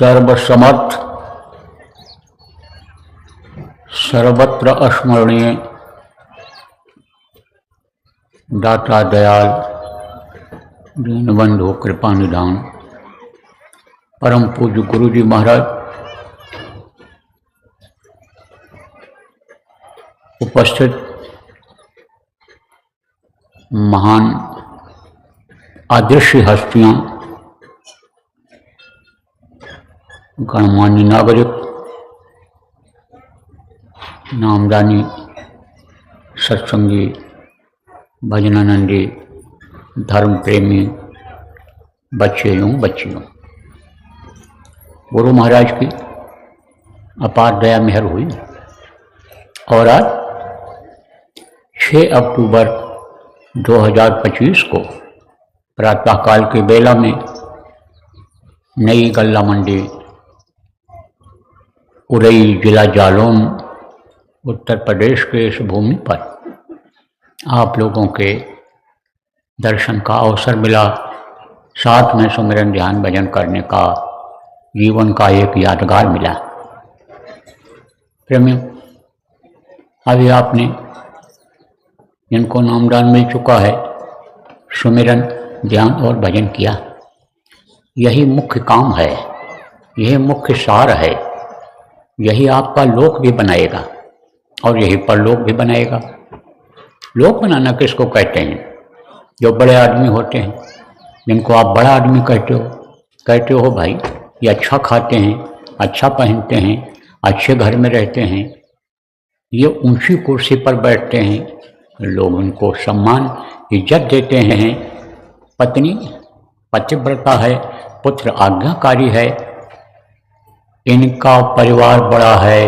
सर्वसमर्थ सर्वत्र अस्मरणीय दाता दयाल दीनबंधु कृपा निधान परम पूज्य गुरु जी महाराज, उपस्थित महान आदर्श हस्तियां, गणमान्य नागरिक, नामदानी, सत्संगी, भजनानंदी, धर्म प्रेमी बच्चे एवं बच्चियों, गुरु महाराज की अपार दया मेहर हुई और आज 6 अक्टूबर 2025 को प्रातःकाल के बेला में नई गल्ला मंडी, उरई, जिला जालौन, उत्तर प्रदेश के इस भूमि पर आप लोगों के दर्शन का अवसर मिला। साथ में सुमिरन ध्यान भजन करने का जीवन का एक यादगार मिला। प्रेमियों, अभी आपने जिनको नामदान मिल चुका है सुमिरन ध्यान और भजन किया। यही मुख्य काम है, यही मुख्य सार है। यही आपका लोक भी बनाएगा और यही परलोक भी बनाएगा। लोक बनाना किसको कहते हैं? जो बड़े आदमी होते हैं, जिनको आप बड़ा आदमी कहते हो भाई, ये अच्छा खाते हैं, अच्छा पहनते हैं, अच्छे घर में रहते हैं, ये ऊंची कुर्सी पर बैठते हैं, लोग उनको सम्मान इज्जत देते हैं। पत्नी पतिव्रता है, पुत्र आज्ञाकारी है, इनका परिवार बड़ा है,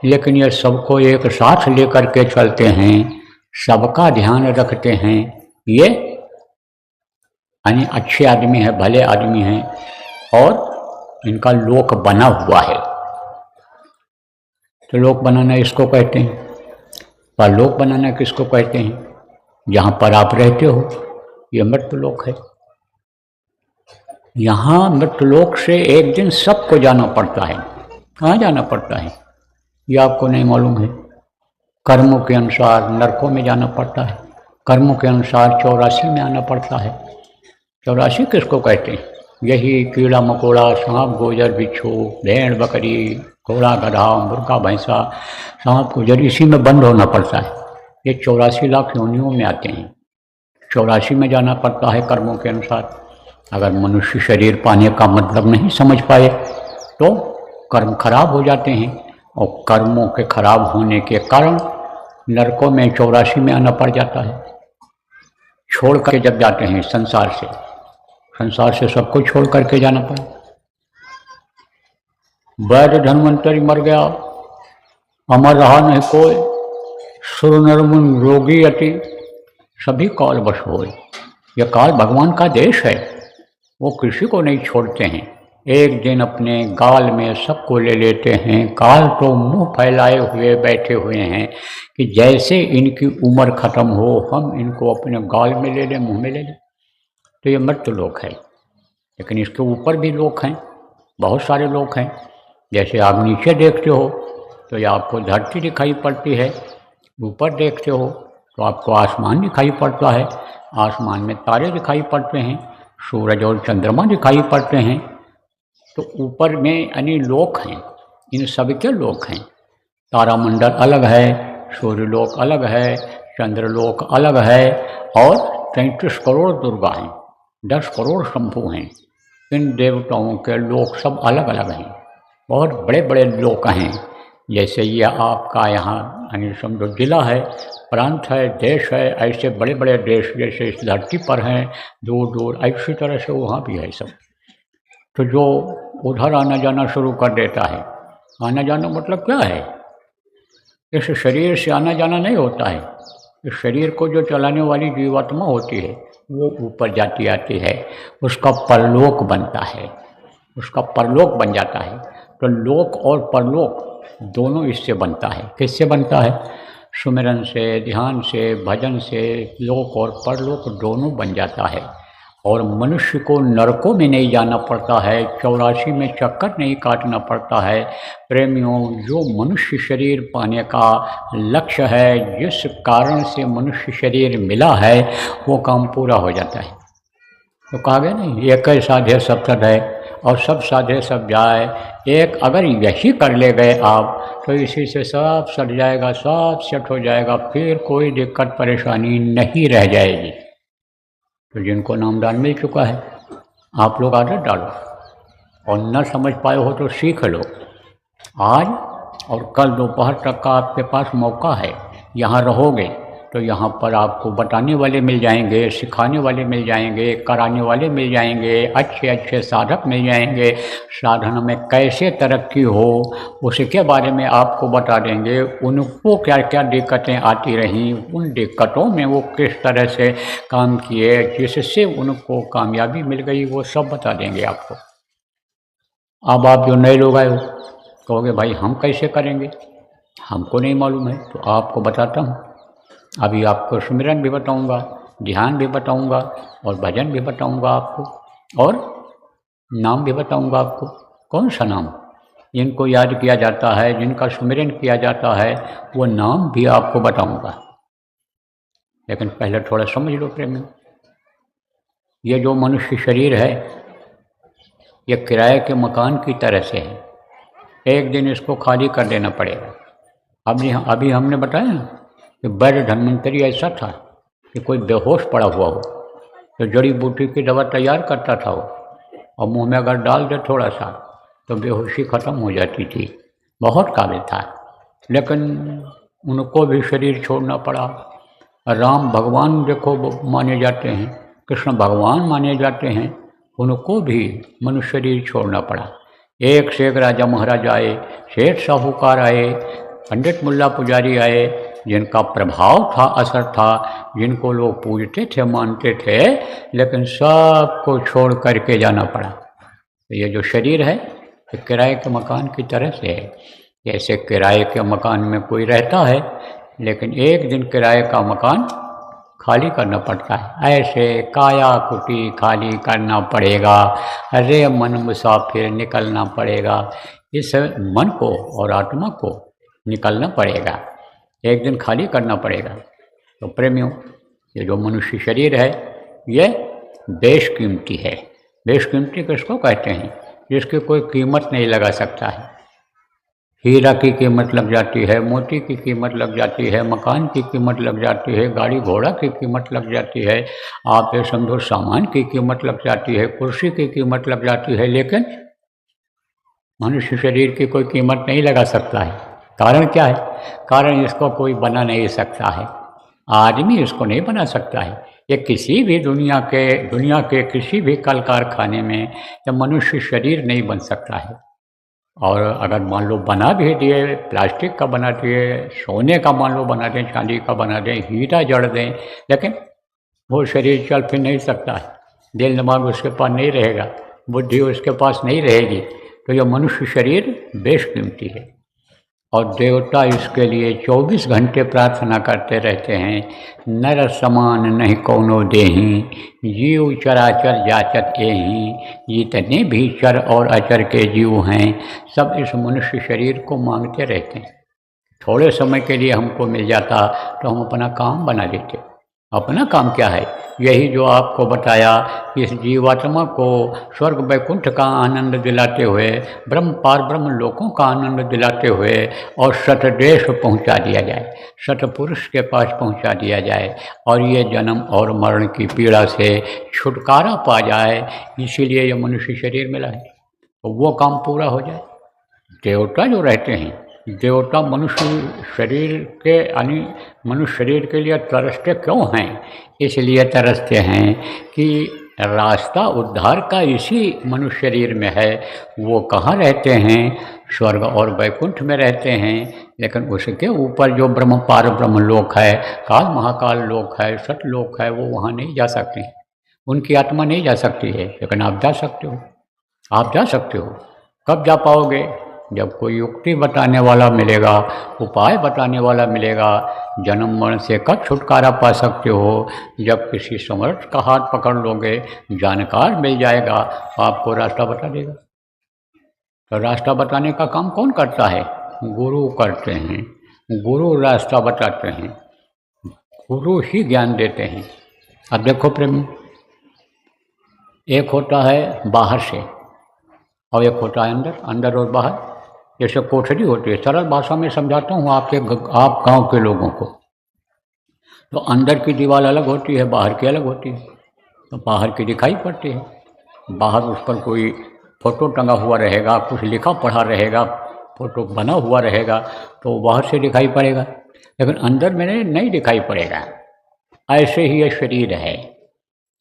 लेकिन ये सबको एक साथ लेकर के चलते हैं, सबका ध्यान रखते हैं। ये यानी अच्छे आदमी हैं, भले आदमी हैं और इनका लोक बना हुआ है। तो लोक बनाना इसको कहते हैं। परलोक बनाना किसको कहते हैं? जहाँ पर आप रहते हो ये मृत्युलोक है। यहाँ मृत्युलोक से एक दिन सबको जाना पड़ता है। कहाँ जाना पड़ता है ये आपको नहीं मालूम है। कर्मों के अनुसार नरकों में जाना पड़ता है, कर्मों के अनुसार 84 में आना पड़ता है। 84 किसको कहते हैं? यही कीड़ा मकोड़ा, सांप गोजर बिच्छू, भेड़ बकरी, घोड़ा गधा, मुर्गा भैंसा, सांप गोजर, इसी में बंद होना पड़ता है। ये 84 लाख योनियों में आते हैं। 84 में जाना पड़ता है कर्मों के अनुसार। अगर मनुष्य शरीर पाने का मतलब नहीं समझ पाए तो कर्म खराब हो जाते हैं और कर्मों के खराब होने के कारण नरकों में 84 में आना पड़ जाता है। छोड़ करके जब जाते हैं संसार से सबको छोड़ करके जाना पड़ा। वैद्य धन्वंतरी मर गया, अमर रहा नहीं कोई, सुर नर मुनि रोगी अति, सभी काल बस होए। यह काल भगवान का देश है, वो किसी को नहीं छोड़ते हैं। एक दिन अपने गाल में सबको ले लेते हैं। काल तो मुंह फैलाए हुए बैठे हुए हैं कि जैसे इनकी उम्र खत्म हो हम इनको अपने गाल में ले लें, मुंह में ले लें। तो ये मृत्यु लोक है। लेकिन इसके ऊपर भी लोक हैं, बहुत सारे लोक हैं। जैसे आप नीचे देखते हो तो ये आपको धरती दिखाई पड़ती है, ऊपर देखते हो तो आपको आसमान दिखाई पड़ता है, आसमान में तारे दिखाई पड़ते हैं, सूरज और चंद्रमा दिखाई पड़ते हैं। तो ऊपर में यानी लोक हैं, इन सबके लोक हैं। तारामंडल अलग है, सूर्यलोक अलग है, चंद्रलोक अलग है और 33 करोड़ दुर्गा हैं, 10 करोड़ शंभु हैं। इन देवताओं के लोक सब अलग अलग हैं, बहुत बड़े बड़े लोक हैं। जैसे ये आपका यहाँ यानी समझो जिला है, प्रांत है, देश है, ऐसे बड़े बड़े देश जैसे इस धरती पर हैं दूर दूर, ऐसी तरह से वहाँ भी है सब। तो जो उधर आना जाना शुरू कर देता है, आना जाना मतलब क्या है? इस शरीर से आना जाना नहीं होता है। इस शरीर को जो चलाने वाली जीवात्मा होती है वो ऊपर जाती आती है, उसका परलोक बनता है, उसका परलोक बन जाता है। तो लोक और परलोक दोनों इससे बनता है। किससे बनता है? सुमिरन से, ध्यान से, भजन से लोक और परलोक दोनों बन जाता है। और मनुष्य को नरकों में नहीं जाना पड़ता है, 84 में चक्कर नहीं काटना पड़ता है। प्रेमियों, जो मनुष्य शरीर पाने का लक्ष्य है, जिस कारण से मनुष्य शरीर मिला है, वो काम पूरा हो जाता है। तो कहा गया नहीं, एक ही साधे सब सद है और सब साधे सब जाए। एक अगर यही कर ले गए आप, तो इसी से सब सट जाएगा, सब सेट हो जाएगा, फिर कोई दिक्कत परेशानी नहीं रह जाएगी। तो जिनको नामदान मिल चुका है, आप लोग आदत डालो, और न समझ पाए हो तो सीख लो। आज और कल दोपहर तक का आपके पास मौका है। यहाँ रहोगे तो यहाँ पर आपको बताने वाले मिल जाएंगे, सिखाने वाले मिल जाएंगे, कराने वाले मिल जाएंगे, अच्छे अच्छे साधक मिल जाएंगे। साधन में कैसे तरक्की हो उसके बारे में आपको बता देंगे। उनको क्या क्या दिक्कतें आती रहीं, उन दिक्कतों में वो किस तरह से काम किए जिससे उनको कामयाबी मिल गई, वो सब बता देंगे आपको। अब आप जो नए लोग आए हो, कहोगे भाई हम कैसे करेंगे, हमको नहीं मालूम है। तो आपको बताता हूँ। अभी आपको सुमिरन भी बताऊंगा, ध्यान भी बताऊंगा, और भजन भी बताऊंगा आपको, और नाम भी बताऊंगा आपको। कौन सा नाम जिनको याद किया जाता है, जिनका सुमिरन किया जाता है, वो नाम भी आपको बताऊंगा। लेकिन पहले थोड़ा समझ लो प्रेमी, ये जो मनुष्य शरीर है, ये किराए के मकान की तरह से है। एक दिन इसको खाली कर देना पड़ेगा। अभी हमने बताया ना कि वैद्य धन्वंतरी ऐसा था कि कोई बेहोश पड़ा हुआ हो तो जड़ी बूटी की दवा तैयार करता था वो, और मुंह में अगर डाल दे थोड़ा सा तो बेहोशी ख़त्म हो जाती थी। बहुत काबिल था, लेकिन उनको भी शरीर छोड़ना पड़ा। राम भगवान देखो माने जाते हैं, कृष्ण भगवान माने जाते हैं, उनको भी मनुष्य शरीर छोड़ना पड़ा। एक से एक राजा महाराज आए, सेठ साहूकार आए, पंडित मुल्ला पुजारी आए, जिनका प्रभाव था, असर था, जिनको लोग पूजते थे, मानते थे, लेकिन सबको छोड़ करके जाना पड़ा। तो ये जो शरीर है, ये किराए के मकान की तरह से है। जैसे किराए के मकान में कोई रहता है, लेकिन एक दिन किराए का मकान खाली करना पड़ता है। ऐसे काया कुटी खाली करना पड़ेगा। अरे मन मुसाफिर निकलना पड़ेगा। इस मन को और आत्मा को निकलना पड़ेगा, एक दिन खाली करना पड़ेगा। तो प्रेमियों, ये जो मनुष्य शरीर है, ये बेशकीमती है। बेशकीमती किसको कहते हैं? जिसकी कोई कीमत नहीं लगा सकता है। हीरा की कीमत लग जाती है, मोती की कीमत लग जाती है, मकान की कीमत लग जाती है, गाड़ी घोड़ा की कीमत लग जाती है, आप ये समझो सामान की कीमत लग जाती है, कुर्सी की कीमत लग जाती है, लेकिन मनुष्य शरीर की कोई कीमत नहीं लगा सकता है। कारण क्या है? कारण इसको कोई बना नहीं सकता है। आदमी इसको नहीं बना सकता है। ये किसी भी दुनिया के किसी भी कल कारखाने में ये मनुष्य शरीर नहीं बन सकता है। और अगर मान लो बना भी दिए, प्लास्टिक का बना दिए, सोने का मान लो बना दें, चांदी का बना दें, हीरा जड़ दें, लेकिन वो शरीर चल फिर नहीं सकता है। दिल दिमाग उसके पास नहीं रहेगा, बुद्धि उसके पास नहीं रहेगी। तो यह मनुष्य शरीर बेशकीमती है। और देवता इसके लिए 24 घंटे प्रार्थना करते रहते हैं। नर समान नहीं कौनो देही, जीव चराचर जाचत एही। जितने भी चर और अचर के जीव हैं, सब इस मनुष्य शरीर को मांगते रहते हैं। थोड़े समय के लिए हमको मिल जाता तो हम अपना काम बना लेते। अपना काम क्या है? यही जो आपको बताया, इस जीवात्मा को स्वर्ग वैकुंठ का आनंद दिलाते हुए, ब्रह्म पार ब्रह्म लोकों का आनंद दिलाते हुए, और सतदेश पहुंचा दिया जाए, सतपुरुष के पास पहुंचा दिया जाए, और ये जन्म और मरण की पीड़ा से छुटकारा पा जाए। इसीलिए ये मनुष्य शरीर मिला है, तो वो काम पूरा हो जाए। देवता जो रहते हैं, देवता मनुष्य शरीर के यानी मनुष्य शरीर के लिए तरसते क्यों हैं? इसलिए तरसते हैं कि रास्ता उद्धार का इसी मनुष्य शरीर में है। वो कहाँ रहते हैं? स्वर्ग और वैकुंठ में रहते हैं, लेकिन उसके ऊपर जो ब्रह्म पार ब्रह्म लोक है, काल महाकाल लोक है, सतलोक है, वो वहाँ नहीं जा सकते हैं। उनकी आत्मा नहीं जा सकती है, लेकिन आप जा सकते हो। आप जा सकते हो। कब जा पाओगे? जब कोई युक्ति बताने वाला मिलेगा, उपाय बताने वाला मिलेगा, जन्म मरण से कब छुटकारा पा सकते हो, जब किसी समर्थ का हाथ पकड़ लोगे, जानकार मिल जाएगा, आपको रास्ता बता देगा। तो रास्ता बताने का काम कौन करता है? गुरु करते हैं। गुरु रास्ता बताते हैं, गुरु ही ज्ञान देते हैं। अब देखो प्रेमी, एक होता है बाहर से और एक होता है अंदर, अंदर और बाहर। जैसे कोठरी होती है, सरल भाषा में समझाता हूँ आप गांव के लोगों को। तो अंदर की दीवार अलग होती है, बाहर की अलग होती है। तो बाहर की दिखाई पड़ती है, बाहर उस पर कोई फोटो टंगा हुआ रहेगा, कुछ लिखा पढ़ा रहेगा, फोटो बना हुआ रहेगा, तो बाहर से दिखाई पड़ेगा, लेकिन अंदर में नहीं दिखाई पड़ेगा। ऐसे ही ये शरीर है,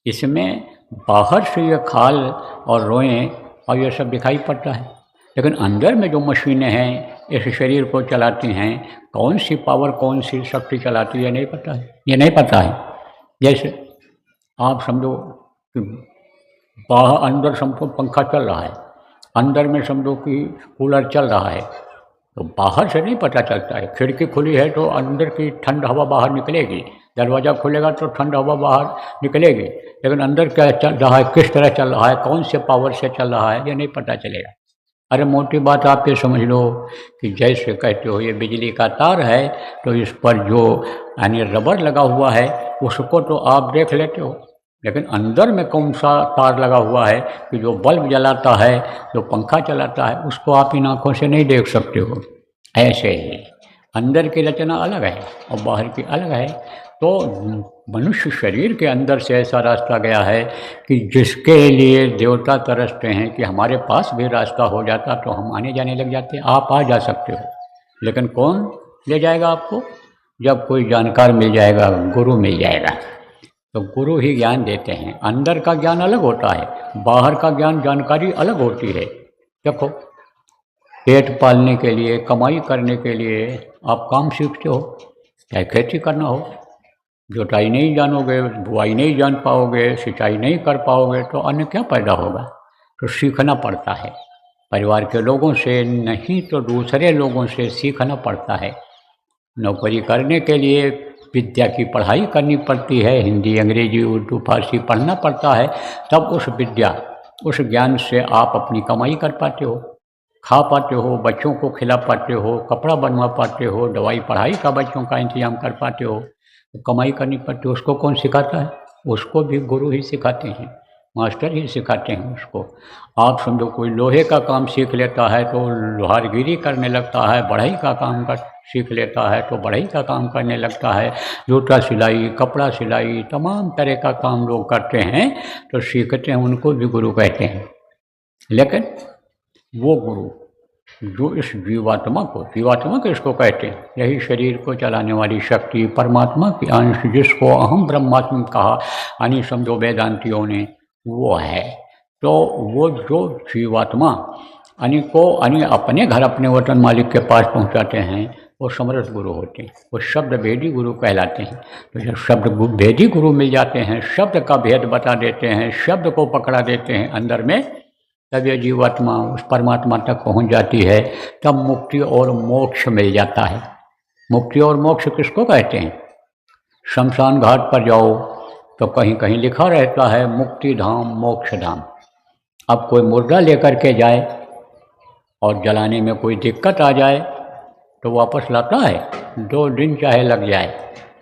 इसमें बाहर से ये खाल और रोएं और ये सब दिखाई पड़ता है, लेकिन अंदर में जो मशीनें हैं इस शरीर को चलाती हैं, कौन सी पावर, कौन सी शक्ति चलाती है, नहीं पता है। ये नहीं पता है। जैसे आप समझो कि बाहर अंदर समझो पंखा चल रहा है, अंदर में समझो कि कूलर चल रहा है, तो बाहर से नहीं पता चलता है। खिड़की खुली है तो अंदर की ठंड हवा बाहर निकलेगी, दरवाज़ा खुलेगा तो ठंड हवा बाहर निकलेगी, लेकिन अंदर क्या चल रहा है, किस तरह चल रहा है, कौन से पावर से चल रहा है, ये नहीं पता चलेगा। अरे मोटी बात आप ये समझ लो कि जैसे कहते हो ये बिजली का तार है, तो इस पर जो यानी रबर लगा हुआ है उसको तो आप देख लेते हो, लेकिन अंदर में कौन सा तार लगा हुआ है कि जो बल्ब जलाता है, जो पंखा चलाता है, उसको आप इन आँखों से नहीं देख सकते हो। ऐसे ही अंदर की रचना अलग है और बाहर की अलग है। तो मनुष्य शरीर के अंदर से ऐसा रास्ता गया है कि जिसके लिए देवता तरसते हैं कि हमारे पास भी रास्ता हो जाता तो हम आने जाने लग जाते। आप आ जा सकते हो, लेकिन कौन ले जाएगा आपको? जब कोई जानकार मिल जाएगा, गुरु मिल जाएगा। तो गुरु ही ज्ञान देते हैं। अंदर का ज्ञान अलग होता है, बाहर का ज्ञान जानकारी अलग होती है। देखो, पेट पालने के लिए, कमाई करने के लिए आप काम सीखते हो, चाहे खेती करना हो, जुताई नहीं जानोगे, बुआई नहीं जान पाओगे, सिंचाई नहीं कर पाओगे तो अन्न क्या पैदा होगा? तो सीखना पड़ता है, परिवार के लोगों से नहीं तो दूसरे लोगों से सीखना पड़ता है। नौकरी करने के लिए विद्या की पढ़ाई करनी पड़ती है, हिंदी, अंग्रेजी, उर्दू, फारसी पढ़ना पड़ता है, तब उस विद्या, उस ज्ञान से आप अपनी कमाई कर पाते हो, खा पाते हो, बच्चों को खिला पाते हो, कपड़ा बनवा पाते हो, दवाई पढ़ाई का बच्चों का इंतजाम कर पाते हो। तो कमाई करनी पड़ती है। उसको कौन सिखाता है? उसको भी गुरु ही सिखाते हैं, मास्टर ही सिखाते हैं उसको। आप समझो कोई लोहे का काम सीख लेता है तो लोहारगिरी करने लगता है, बढ़ई का काम कर सीख लेता है तो बढ़ई का काम करने लगता है, जूता सिलाई, कपड़ा सिलाई, तमाम तरह का काम लोग करते हैं तो सीखते हैं, उनको भी गुरु कहते हैं। लेकिन वो गुरु जो इस जीवात्मा को इसको कहते हैं, यही शरीर को चलाने वाली शक्ति, परमात्मा की अंश, जिसको अहम ब्रह्मात्म कहा यानी समझो वेदांतियों ने, वो है। तो वो जो जीवात्मा यानी अपने घर, अपने वतन मालिक के पास पहुंचाते हैं, वो समर्थ गुरु होते हैं, वो शब्द भेदी गुरु कहलाते हैं। तो जब शब्द भेदी गुरु मिल जाते हैं, शब्द का भेद बता देते हैं, शब्द को पकड़ा देते हैं अंदर में, तब ये जीवात्मा उस परमात्मा तक पहुंच जाती है। तब मुक्ति और मोक्ष मिल जाता है। मुक्ति और मोक्ष किसको कहते हैं? शमशान घाट पर जाओ तो कहीं कहीं लिखा रहता है मुक्ति धाम, मोक्ष धाम। अब कोई मुर्दा लेकर के जाए और जलाने में कोई दिक्कत आ जाए तो वापस लाता है? 2 दिन चाहे लग जाए,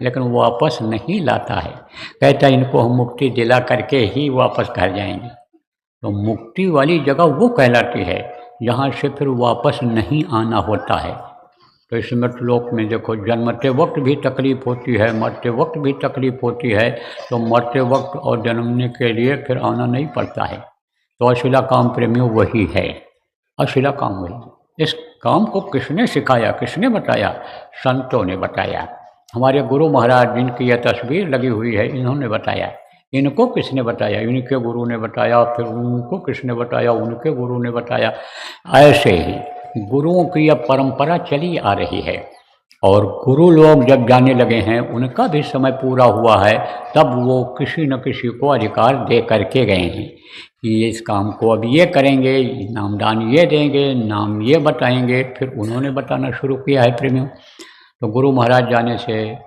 लेकिन वापस नहीं लाता है। कहता है इनको हम मुक्ति दिला करके ही वापस घर जाएंगे। तो मुक्ति वाली जगह वो कहलाती है जहाँ से फिर वापस नहीं आना होता है। तो इस मृतलोक में देखो, जन्मते वक्त भी तकलीफ़ होती है, मरते वक्त भी तकलीफ़ होती है, तो मरते वक्त और जन्मने के लिए फिर आना नहीं पड़ता है। तो अशिला काम प्रेमियों वही है, अशिला काम वही। इस काम को किसने सिखाया, किसने बताया? संतों ने बताया। हमारे गुरु महाराज जिनकी यह तस्वीर लगी हुई है, इन्होंने बताया। इनको किसने बताया? इनके गुरु ने बताया, फिर उनको किसने बताया? उनके गुरु ने बताया। ऐसे ही गुरुओं की यह परंपरा चली आ रही है। और गुरु लोग जब जाने लगे हैं, उनका भी समय पूरा हुआ है, तब वो किसी न किसी को अधिकार दे करके गए हैं कि इस काम को अब ये करेंगे, नामदान ये देंगे, नाम ये बताएंगे। फिर उन्होंने बताना शुरू किया है प्रेमियों। तो गुरु महाराज जाने से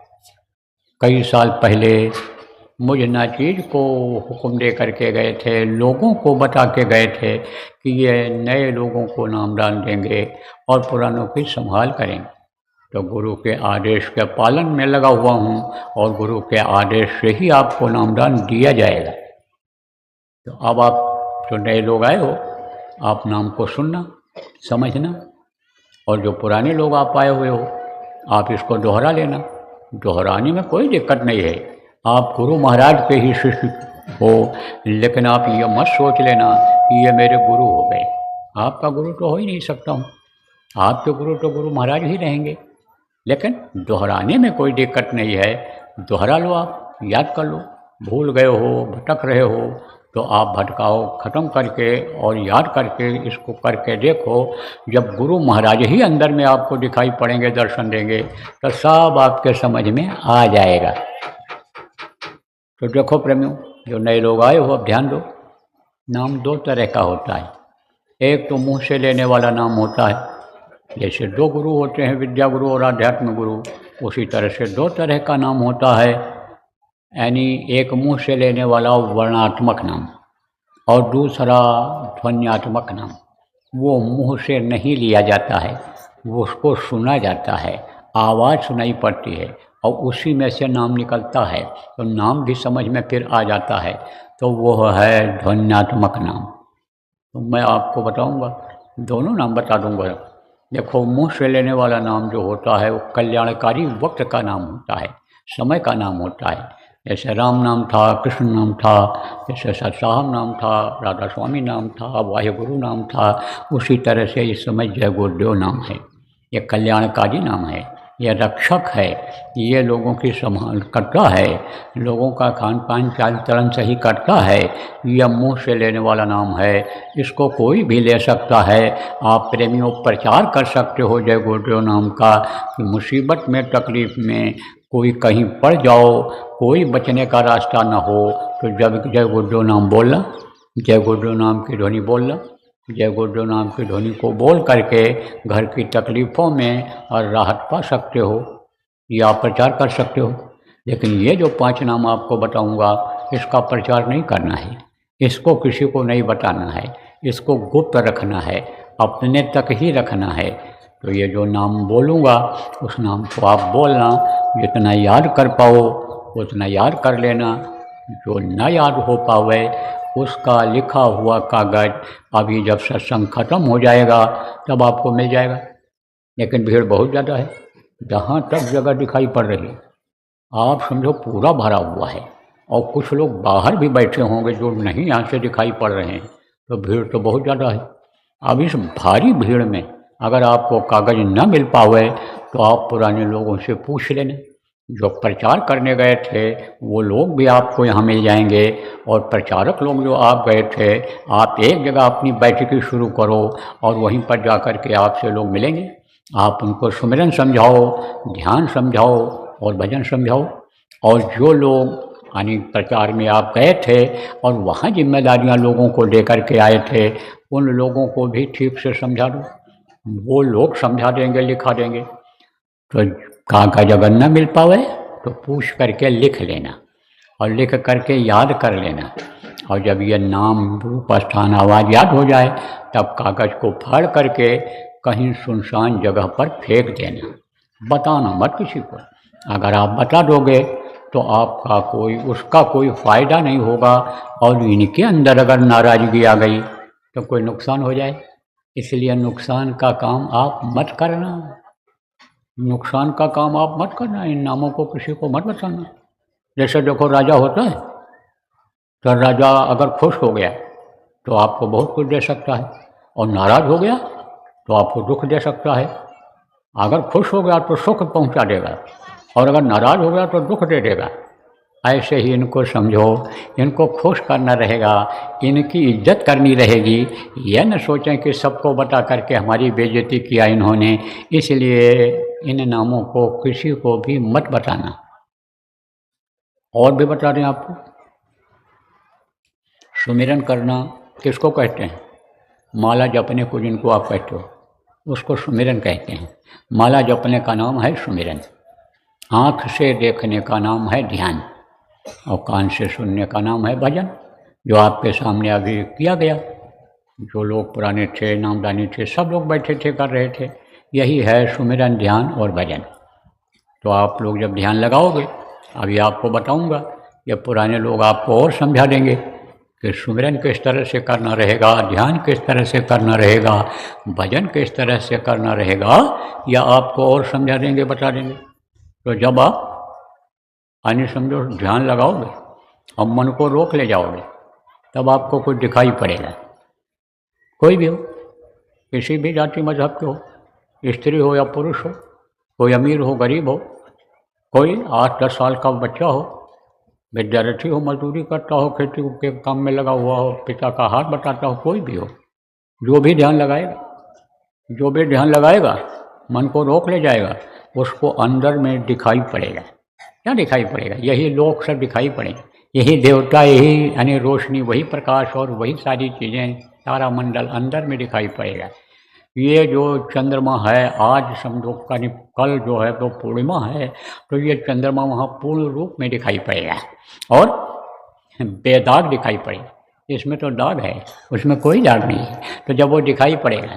कई साल पहले मुझ नाचीज को हुक्म दे करके गए थे, लोगों को बता के गए थे कि ये नए लोगों को नामदान देंगे और पुरानों की संभाल करेंगे। तो गुरु के आदेश के पालन में लगा हुआ हूँ और गुरु के आदेश से ही आपको नामदान दिया जाएगा। तो अब आप जो नए लोग आए हो, आप नाम को सुनना, समझना, और जो पुराने लोग आप आए हुए हो, आप इसको दोहरा लेना। दोहराने में कोई दिक्कत नहीं है, आप गुरु महाराज के ही शिष्य हो, लेकिन आप ये मत सोच लेना कि ये मेरे गुरु हो गए। आपका गुरु तो हो ही नहीं सकता हूँ, आपके गुरु तो गुरु महाराज ही रहेंगे। लेकिन दोहराने में कोई दिक्कत नहीं है, दोहरा लो, आप याद कर लो। भूल गए हो, भटक रहे हो, तो आप भटकाओ ख़त्म करके और याद करके इसको करके देखो। जब गुरु महाराज ही अंदर में आपको दिखाई पड़ेंगे, दर्शन देंगे, तो सब आपके समझ में आ जाएगा। तो देखो प्रेमियों, जो नए लोग आए हो, अब ध्यान दो। नाम दो तरह का होता है। एक तो मुँह से लेने वाला नाम होता है, जैसे दो गुरु होते हैं, विद्या गुरु और आध्यात्म गुरु, उसी तरह से दो तरह का नाम होता है। यानी एक मुँह से लेने वाला वर्णात्मक नाम और दूसरा ध्वन्यात्मक नाम। वो मुँह से नहीं लिया जाता है, वो उसको सुना जाता है, आवाज़ सुनाई पड़ती है और उसी में से नाम निकलता है, तो नाम भी समझ में फिर आ जाता है। तो वो है ध्वन्यात्मक नाम। तो मैं आपको बताऊंगा, दोनों नाम बता दूंगा। देखो, मुँह से लेने वाला नाम जो होता है वो कल्याणकारी वक्त का नाम होता है, समय का नाम होता है। जैसे राम नाम था, कृष्ण नाम था, जैसे सतसाहब नाम था, राधा स्वामी नाम था, वाहेगुरु नाम था, उसी तरह से इस समय जय गुरुदेव नाम है। ये कल्याणकारी नाम है, ये रक्षक है, ये लोगों की संभाल करता है, लोगों का खान पान चाल चलन सही करता है। यह मुँह से लेने वाला नाम है, इसको कोई भी ले सकता है। आप प्रेमियों प्रचार कर सकते हो जय गुरुदेव नाम का, कि मुसीबत में, तकलीफ़ में कोई कहीं पड़ जाओ, कोई बचने का रास्ता ना हो, तो जब जय गुरुदेव नाम बोलना, जय गुरुदेव नाम की ध्वनि बोलना, जय गुरुदेव नाम की ध्वनि को बोल करके घर की तकलीफ़ों में और राहत पा सकते हो, या प्रचार कर सकते हो। लेकिन ये जो 5 नाम आपको बताऊंगा, इसका प्रचार नहीं करना है, इसको किसी को नहीं बताना है, इसको गुप्त रखना है, अपने तक ही रखना है। तो ये जो नाम बोलूँगा, उस नाम को आप बोलना, जितना याद कर पाओ उतना याद कर लेना। जो न याद हो पावे, उसका लिखा हुआ कागज़ अभी जब सत्संग खत्म हो जाएगा तब आपको मिल जाएगा। लेकिन भीड़ बहुत ज़्यादा है, जहाँ तक जगह दिखाई पड़ रही है, आप समझो पूरा भरा हुआ है, और कुछ लोग बाहर भी बैठे होंगे जो नहीं यहाँ से दिखाई पड़ रहे हैं। तो भीड़ तो बहुत ज़्यादा है। अब इस भारी भीड़ में अगर आपको कागज़ न मिल पावे, तो आप पुराने लोगों से पूछ लेना। जो प्रचार करने गए थे वो लोग भी आपको यहाँ मिल जाएंगे, और प्रचारक लोग जो आप गए थे, आप एक जगह अपनी बैठकी शुरू करो और वहीं पर जा कर के आपसे लोग मिलेंगे। आप उनको सुमिरन समझाओ, ध्यान समझाओ और भजन समझाओ। और जो लोग यानी प्रचार में आप गए थे और वहाँ जिम्मेदारियाँ लोगों को लेकर के आए थे, उन लोगों को भी ठीक से समझा दो, वो लोग समझा देंगे, लिखा देंगे। तो कागज़ अगर न मिल पावे तो पूछ करके लिख लेना, और लिख करके याद कर लेना। और जब ये नाम, रूप, स्थान, आवाज़ याद हो जाए, तब कागज़ को फाड़ करके कहीं सुनसान जगह पर फेंक देना। बताना मत किसी को। अगर आप बता दोगे तो आपका उसका कोई फ़ायदा नहीं होगा, और इनके अंदर अगर नाराज़गी आ गई तो कोई नुकसान हो जाए। इसलिए नुकसान का काम आप मत करना, नुकसान का काम आप मत करना, इन नामों को किसी को मत बताना। जैसे देखो, राजा होता है, तो राजा अगर खुश हो गया तो आपको बहुत कुछ दे सकता है, और नाराज़ हो गया तो आपको दुख दे सकता है। अगर खुश हो गया तो सुख पहुंचा देगा, और अगर नाराज़ हो गया तो दुख दे देगा। ऐसे ही इनको समझो, इनको खुश करना रहेगा, इनकी इज्जत करनी रहेगी। यह न सोचें कि सबको बता करके हमारी बेइज्जती किया इन्होंने, इसलिए इन नामों को किसी को भी मत बताना। और भी बता दें आपको, सुमिरन करना किसको कहते हैं? माला जपने को जिनको आप कहते हो उसको सुमिरन कहते हैं। माला जपने का नाम है सुमिरन, आँख से देखने का नाम है ध्यान, और कान से सुनने का नाम है भजन, जो आपके सामने अभी किया गया। जो लोग पुराने थे, नामदानी थे, सब लोग बैठे थे, कर रहे थे। यही है सुमिरन, ध्यान और भजन। तो आप लोग जब ध्यान लगाओगे, अभी आपको बताऊंगा, ये पुराने लोग आपको और समझा देंगे कि सुमिरन किस तरह से करना रहेगा, ध्यान किस तरह से करना रहेगा, भजन किस तरह से करना रहेगा, या आपको और समझा देंगे, बता देंगे। तो जब आप यानी समझो ध्यान लगाओगे और मन को रोक ले जाओगे, तब आपको कुछ दिखाई पड़ेगा। कोई भी हो, किसी भी जाति मजहब के हो, स्त्री हो या पुरुष हो, कोई अमीर हो गरीब हो, कोई 8-10 साल का बच्चा हो, विद्यार्थी हो, मजदूरी करता हो, खेती के काम में लगा हुआ हो, पिता का हाथ बटाता हो, कोई भी हो, जो भी ध्यान लगाएगा, मन को रोक ले जाएगा, उसको अंदर में दिखाई पड़ेगा। क्या दिखाई पड़ेगा? यही लोग सब दिखाई पड़ेंगे, यही देवता, यही यानी रोशनी, वही प्रकाश और वही सारी चीज़ें, सारा मंडल अंदर में दिखाई पड़ेगा। ये जो चंद्रमा है, आज समझो कल जो है तो पूर्णिमा है, तो ये चंद्रमा वहाँ पूर्ण रूप में दिखाई पड़ेगा और बेदाग दिखाई पड़ेगा। इसमें तो दाग है, उसमें कोई दाग नहीं है। तो जब वो दिखाई पड़ेगा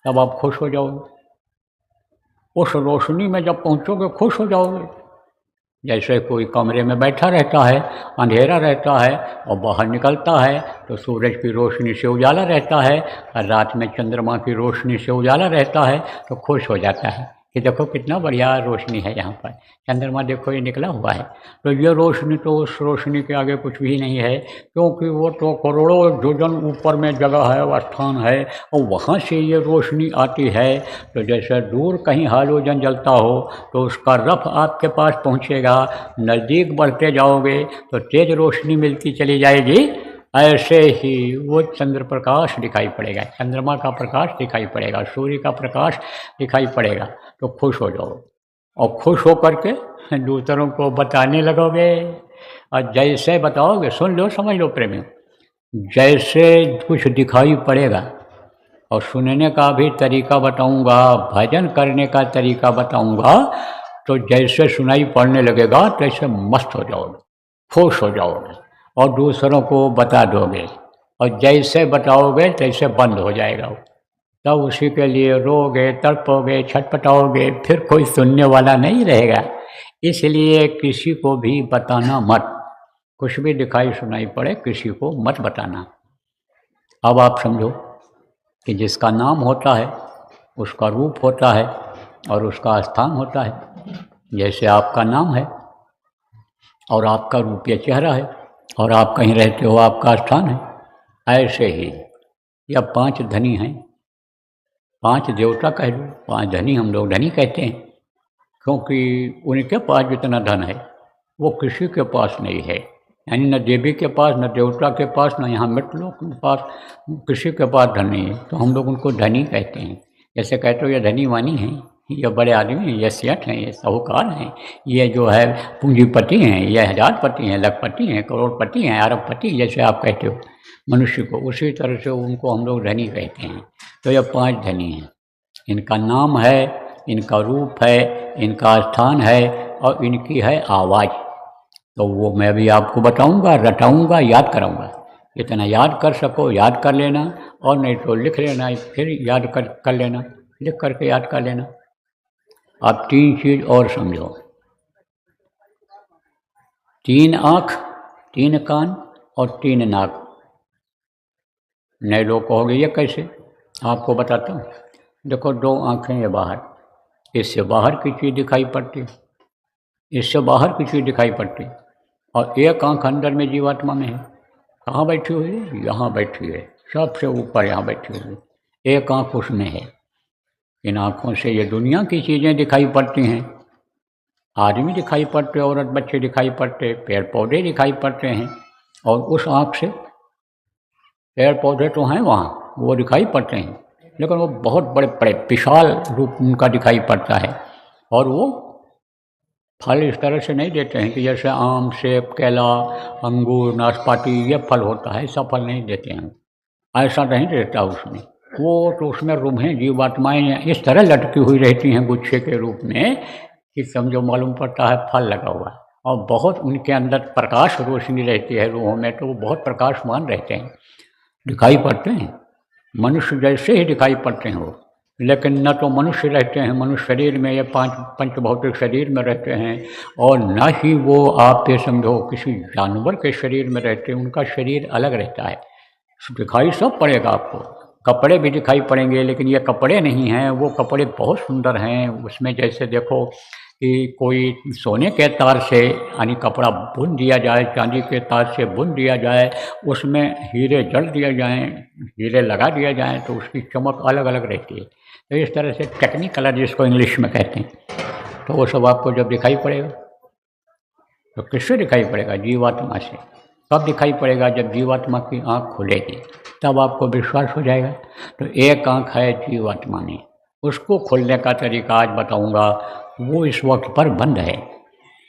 तब आप खुश हो जाओगे, उस रोशनी में जब पहुँचोगे खुश हो जाओगे। जैसे कोई कमरे में बैठा रहता है, अंधेरा रहता है, और बाहर निकलता है तो सूरज की रोशनी से उजाला रहता है, और रात में चंद्रमा की रोशनी से उजाला रहता है, तो खुश हो जाता है कि देखो कितना बढ़िया रोशनी है यहाँ पर, चंद्रमा देखो ये निकला हुआ है। तो ये रोशनी तो उस रोशनी के आगे कुछ भी नहीं है, क्योंकि वो तो करोड़ों योजन ऊपर में जगह है, वो स्थान है, और वहाँ से ये रोशनी आती है। तो जैसे दूर कहीं हालोजन जलता हो तो उसका रफ आपके पास पहुँचेगा, नज़दीक बढ़ते जाओगे तो तेज़ रोशनी मिलती चली जाएगी। ऐसे ही वो चंद्र प्रकाश दिखाई पड़ेगा, चंद्रमा का प्रकाश दिखाई पड़ेगा, सूर्य का प्रकाश दिखाई पड़ेगा, तो खुश हो जाओ, और खुश हो करके दूसरों को बताने लगोगे। और जैसे बताओगे, सुन लो, समझ लो प्रेमी, जैसे कुछ दिखाई पड़ेगा, और सुनने का भी तरीका बताऊंगा, भजन करने का तरीका बताऊंगा, तो जैसे सुनाई पड़ने लगेगा तैसे मस्त हो जाओगे, खुश हो जाओगे, और दूसरों को बता दोगे, और जैसे बताओगे तैसे बंद हो जाएगा वो। तब उसी के लिए रोगे, तड़पोगे, छटपटाओगे, फिर कोई सुनने वाला नहीं रहेगा। इसलिए किसी को भी बताना मत, कुछ भी दिखाई सुनाई पड़े किसी को मत बताना। अब आप समझो कि जिसका नाम होता है उसका रूप होता है और उसका स्थान होता है। जैसे आपका नाम है और आपका रूप या चेहरा है, और आप कहीं रहते हो, आपका स्थान है। ऐसे ही यह 5 धनी हैं, 5 देवता कह लो, 5 धनी हम लोग धनी कहते हैं, क्योंकि उनके पास जितना धन है वो किसी के पास नहीं है। यानी न देवी के पास, न देवता के पास, न यहाँ मृत लोग के पास, किसी के पास धन नहीं है, तो हम लोग उनको धनी कहते हैं। जैसे कहते हो ये धनी वानी हैं, ये बड़े आदमी हैं, ये सेठ हैं, ये साहूकार हैं, ये जो है पूंजीपति हैं, ये हजारपति हैं, लखपति हैं, करोड़पति हैं, अरबपति, जैसे आप कहते हो मनुष्य को, उसी तरह से उनको हम लोग धनी कहते हैं। तो ये 5 धनी हैं, इनका नाम है, इनका रूप है, इनका स्थान है, और इनकी है आवाज़। तो वो मैं भी आपको बताऊंगा, रटाऊंगा, याद कराऊंगा। जितना याद कर सको याद कर लेना, और नहीं तो लिख लेना, फिर याद कर लेना, लिख करके याद कर लेना। आप 3 चीज़ और समझो, 3 आँख, 3 कान और 3 नाक। नए लोग कहोगे ये कैसे? आपको बताता हूँ। देखो 2 आँखें ये बाहर, इससे बाहर की चीज़ दिखाई पड़ती, इससे बाहर की चीज़ दिखाई पड़ती, और एक आँख अंदर में जीवात्मा में है। कहाँ बैठी हुई है? यहाँ बैठी है, सबसे ऊपर यहाँ बैठी हुई है, एक आँख उसमें है। इन आँखों से ये दुनिया की चीज़ें दिखाई पड़ती हैं, आदमी दिखाई पड़ते, औरत बच्चे दिखाई पड़ते, पेड़ पौधे दिखाई पड़ते हैं, और उस आँख से पेड़ पौधे तो हैं वहाँ, वो दिखाई पड़ते हैं, लेकिन वो बहुत बड़े बड़े विशाल रूप उनका दिखाई पड़ता है। और वो फल इस तरह से नहीं देते हैं कि जैसे आम, सेब, केला, अंगूर, नाशपाती ये फल होता है, ऐसा फल नहीं देते हैं, ऐसा नहीं रहता उसमें। वो तो उसमें रूहें, जीवात्माएँ इस तरह लटकी हुई रहती हैं गुच्छे के रूप में कि समझो मालूम पड़ता है फल लगा हुआ है, और बहुत उनके अंदर प्रकाश रोशनी रहती है रूहों में, तो वो बहुत प्रकाशमान रहते हैं, दिखाई पड़ते हैं, मनुष्य जैसे ही दिखाई पड़ते हैं वो। लेकिन न तो मनुष्य रहते हैं, मनुष्य शरीर में, ये पंच भौतिक शरीर में रहते हैं, और न ही वो आप ये समझो किसी जानवर के शरीर में रहते हैं, उनका शरीर अलग रहता है। दिखाई सब पड़ेगा आपको, कपड़े भी दिखाई पड़ेंगे, लेकिन ये कपड़े नहीं हैं, वो कपड़े बहुत सुंदर हैं। उसमें जैसे देखो कि कोई सोने के तार से यानी कपड़ा बुन दिया जाए, चांदी के तार से बुन दिया जाए, उसमें हीरे जड़ दिए जाएँ, हीरे लगा दिया जाए, तो उसकी चमक अलग अलग रहती है। तो इस तरह से टेक्निकल जिसको इंग्लिश में कहते हैं, तो वो सब आपको जब दिखाई पड़ेगा तो किससे दिखाई पड़ेगा? जीवात्मा से। कब दिखाई पड़ेगा? जब जीवात्मा की आँख खुलेगी, तब आपको विश्वास हो जाएगा। तो एक आँख है जीवात्मा में, उसको खोलने का तरीका आज बताऊंगा। वो इस वक्त पर बंद है।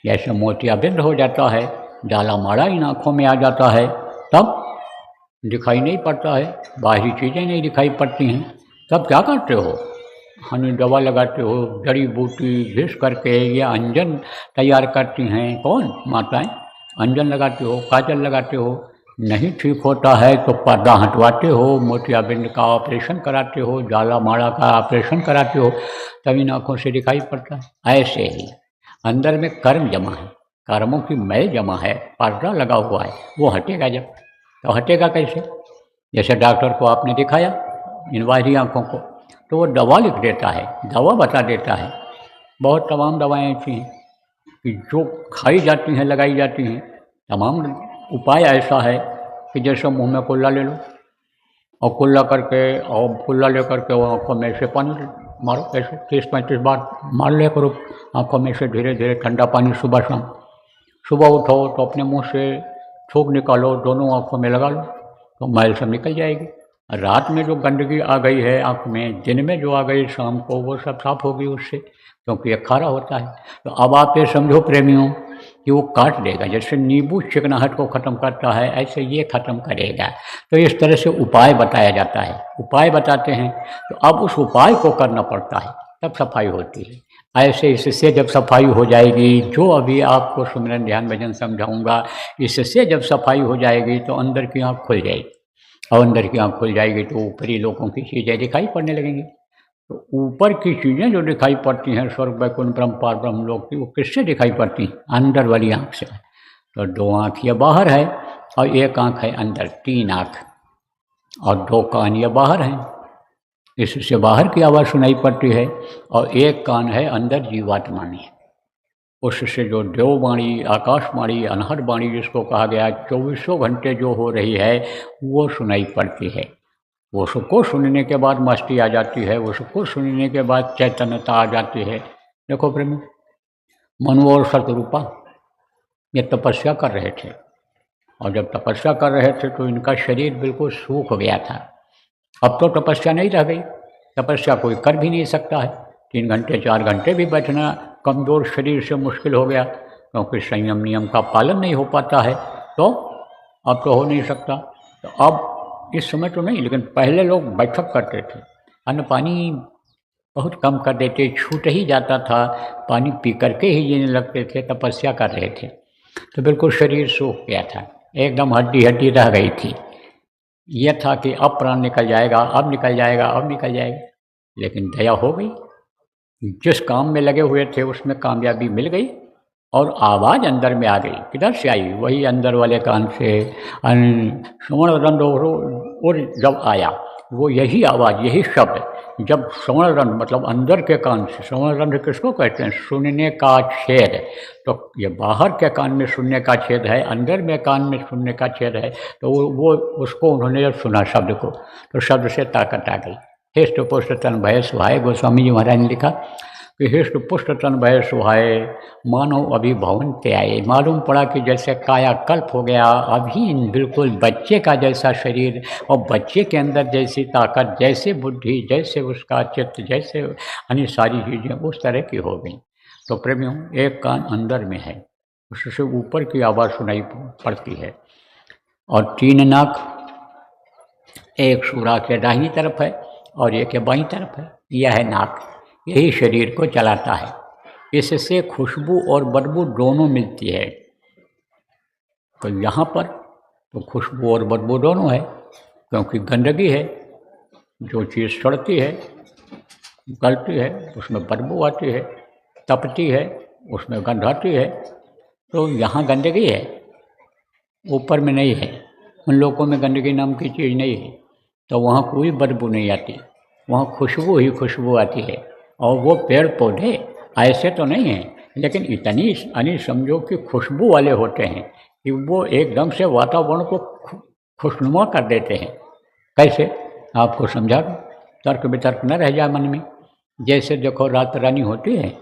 जैसे मोतियाबिंद हो जाता है, जाला माड़ा इन आँखों में आ जाता है, तब दिखाई नहीं पड़ता है, बाहरी चीज़ें नहीं दिखाई पड़ती हैं। तब क्या करते हो? हनी दवा लगाते हो, जड़ी बूटी घिस करके या अंजन तैयार करती हैं। कौन? माताएं अंजन लगाते हो, काजल लगाते हो। नहीं ठीक होता है तो पर्दा हटवाते हो, मोतियाबिंद का ऑपरेशन कराते हो, जाला माड़ा का ऑपरेशन कराते हो, तब इन आँखों से दिखाई पड़ता है। ऐसे ही अंदर में कर्म जमा है, कर्मों की मैल जमा है, पर्दा लगा हुआ है, वो हटेगा जब, तो हटेगा कैसे? जैसे डॉक्टर को आपने दिखाया इन बाहरी आँखों को, तो वो दवा लिख देता है, दवा बता देता है। बहुत तमाम दवाएँ ऐसी हैं कि जो खाई जाती हैं, लगाई जाती हैं। तमाम उपाय ऐसा है कि जैसे मुंह में कुल्ला ले लो, और कुल्ला करके और कुल्ला ले करके वो आँखों में से पानी मारो, ऐसे 30-35 बार मार लिया करो आँखों में से धीरे धीरे ठंडा पानी सुबह शाम। सुबह उठो तो अपने मुंह से थूक निकालो, दोनों आँखों में लगा लो, तो मैल सब निकल जाएगी। रात में जो गंदगी आ गई है आँख में, दिन में जो आ गई शाम को, वो सब साफ होगी उससे, क्योंकि ये खारा होता है। तो अब आप ये समझो प्रेमियों कि वो काट देगा, जैसे नींबू चिकनाहट को ख़त्म करता है, ऐसे ये ख़त्म करेगा। तो इस तरह से उपाय बताया जाता है, उपाय बताते हैं, तो अब उस उपाय को करना पड़ता है, तब सफाई होती है। ऐसे इससे जब सफाई हो जाएगी, जो अभी आपको सुमिरन ध्यान भजन समझाऊंगा, इससे जब सफाई हो जाएगी तो अंदर की आँख खुल जाएगी, और अंदर की आँख खुल जाएगी तो ऊपरी लोगों की चीज़ें दिखाई पड़ने लगेंगी। तो ऊपर की चीज़ें जो दिखाई पड़ती हैं, स्वर्ग वैकुंठ ब्रह्म पार ब्रह्म लोक की, वो किससे दिखाई पड़ती हैं? अंदर वाली आँख से। तो 2 आँख ये बाहर है, और 1 आँख है अंदर, 3 आँख, और 2 कान ये बाहर हैं, इससे बाहर की आवाज़ सुनाई पड़ती है, और 1 कान है अंदर जीवात्मा में, उससे जो देववाणी, आकाशवाणी, अनहद वाणी जिसको कहा गया, 24 घंटे जो हो रही है वो सुनाई पड़ती है। उसको सुनने के बाद मस्ती आ जाती है, उसको सुनने के बाद चैतन्यता आ जाती है। देखो प्रेमी, मनु और शतरूपा ये तपस्या कर रहे थे, और जब तपस्या कर रहे थे तो इनका शरीर बिल्कुल सूख गया था। अब तो तपस्या नहीं रह गई, तपस्या कोई कर भी नहीं सकता है। 3 घंटे 4 घंटे भी बैठना कमज़ोर शरीर से मुश्किल हो गया, क्योंकि संयम नियम का पालन नहीं हो पाता है, तो अब तो हो नहीं सकता। तो अब इस समय तो नहीं, लेकिन पहले लोग बैठक करते थे, अन्न पानी बहुत कम कर देते, छूट ही जाता था, पानी पी करके ही जीने लगते थे, तपस्या कर रहे थे। तो बिल्कुल शरीर सूख गया था, एकदम हड्डी हड्डी रह गई थी। यह था कि अब प्राण निकल जाएगा, अब निकल जाएगा, अब निकल जाएगा। लेकिन दया हो गई, जिस काम में लगे हुए थे उसमें कामयाबी मिल गई, और आवाज़ अंदर में आ गई। किधर से आई? वही अंदर वाले कान से। श्रवण रंध्र और जब आया वो यही आवाज़, यही शब्द, जब श्रवण रंध्र मतलब अंदर के कान से, श्रवण रंध्र किसको कहते हैं? सुनने का छेद। तो ये बाहर के कान में सुनने का छेद है, अंदर में कान में सुनने का छेद है। तो वो उसको उन्होंने जब सुना शब्द को, तो शब्द से ताकत आ गई। हेष्ट पुष्ट तन भय सुहाय, गोस्वामी जी महाराज ने लिखा। कि हृष्ट पुष्ट तन भय सुहाए, मानो अभी भवन पे आए। मालूम पड़ा कि जैसे कायाकल्प हो गया, अभी बिल्कुल बच्चे का जैसा शरीर और बच्चे के अंदर जैसी ताकत, जैसे बुद्धि, जैसे उसका चित्त, जैसे अन्य सारी चीज़ें उस तरह की हो गई। तो प्रेमियों, एक कान अंदर में है, उससे ऊपर की आवाज़ सुनाई पड़ती है, और 3 नाक, एक सूरा के दाहिनी तरफ है और एक के बाईं तरफ है। यह है नाक, यही शरीर को चलाता है। इससे खुशबू और बदबू दोनों मिलती है। तो यहाँ पर तो खुशबू और बदबू दोनों है, क्योंकि गंदगी है, जो चीज़ सड़ती है, गलती है, उसमें बदबू आती है, तपती है, उसमें गंध आती है। तो यहाँ गंदगी है, ऊपर में नहीं है। उन लोगों में गंदगी नाम की चीज़ नहीं है, तो वहाँ कोई बदबू नहीं आती, वहाँ खुशबू ही खुशबू आती है। और वो पेड़ पौधे ऐसे तो नहीं हैं, लेकिन इतनी यानी समझो कि खुशबू वाले होते हैं कि वो एकदम से वातावरण को खुशनुमा कर देते हैं। कैसे, आपको समझा दूं, तर्क वितर्क न रह जाए मन में। जैसे देखो रात रानी होती है,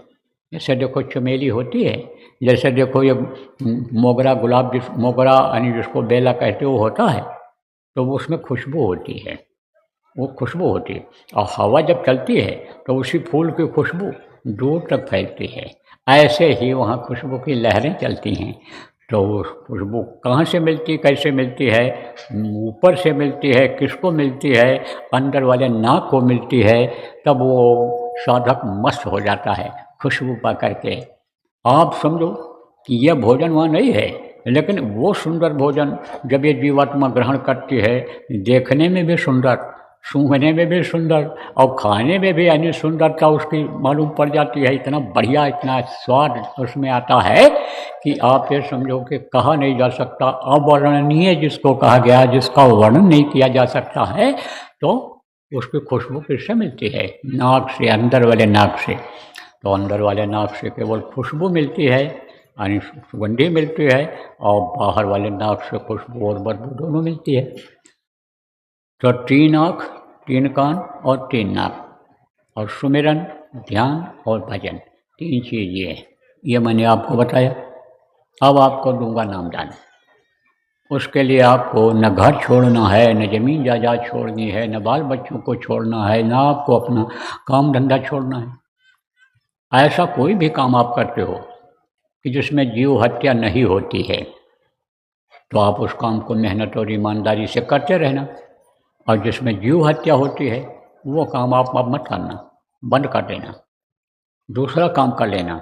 जैसे देखो चमेली होती है, जैसे देखो ये मोगरा गुलाब, मोगरा यानी जिसको बेला कहते हो होता है, तो वो उसमें खुशबू होती है, वो खुशबू होती है। और हवा जब चलती है तो उसी फूल की खुशबू दूर तक फैलती है। ऐसे ही वहाँ खुशबू की लहरें चलती हैं। तो वो खुशबू कहाँ से मिलती, कैसे मिलती है? ऊपर से मिलती है। किसको मिलती है? अंदर वाले नाक को मिलती है। तब वो साधक मस्त हो जाता है खुशबू पा करके। आप समझो कि यह भोजन वहाँ नहीं है, लेकिन वो सुंदर भोजन जब ये जीवात्मा ग्रहण करती है, देखने में भी सुंदर, सूंघने में भी सुंदर और खाने में भी यानी सुंदरता उसकी मालूम पड़ जाती है। इतना बढ़िया, इतना स्वाद उसमें आता है कि आप ये समझो कि कहा नहीं जा सकता, अवर्णनीय जिसको कहा गया, जिसका वर्णन नहीं किया जा सकता है। तो उसकी खुशबू किससे मिलती है? नाक से, अंदर वाले नाक से। तो अंदर वाले नाक से केवल खुशबू मिलती है, यानी सुगंधी मिलती है, और बाहर वाले नाक से खुशबू और बदबू दोनों मिलती है। तो 3 आँख, 3 कान और 3 नाक, और सुमिरन, ध्यान और भजन, 3 चीज़ ये मैंने आपको बताया। अब आपको दूंगा नाम दान। उसके लिए आपको न घर छोड़ना है, न ज़मीन जायदाद छोड़नी है, न बाल बच्चों को छोड़ना है, न आपको अपना काम धंधा छोड़ना है। ऐसा कोई भी काम आप करते हो कि जिसमें जीव हत्या नहीं होती है, तो आप उस काम को मेहनत और ईमानदारी से करते रहना। और जिसमें जीव हत्या होती है वो काम आप मत करना, बंद कर देना, दूसरा काम कर लेना,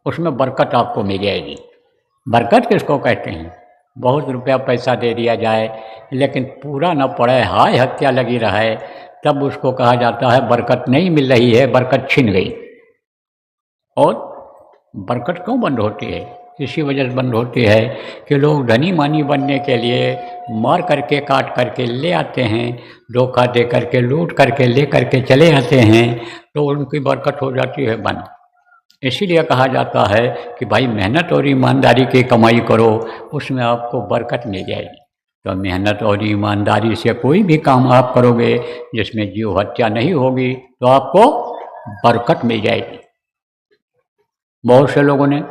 उसमें बरकत आपको मिल जाएगी। बरकत किसको कहते हैं? बहुत रुपया पैसा दे दिया जाए लेकिन पूरा न पड़े, हाय हत्या लगी रहे, तब उसको कहा जाता है बरकत नहीं मिल रही है, बरकत छिन गई। और बरकत क्यों बंद होती है? इसी वजह से बंद होती है कि लोग धनी मानी बनने के लिए मार करके, काट करके ले आते हैं, धोखा दे करके, लूट करके ले करके चले आते हैं, तो उनकी बरकत हो जाती है बंद। इसीलिए कहा जाता है कि भाई मेहनत और ईमानदारी की कमाई करो, उसमें आपको बरकत मिल जाएगी। तो मेहनत और ईमानदारी से कोई भी काम आप करोगे जिसमें जीव हत्या नहीं होगी, तो आपको बरकत मिल जाएगी। बहुत से लोगों ने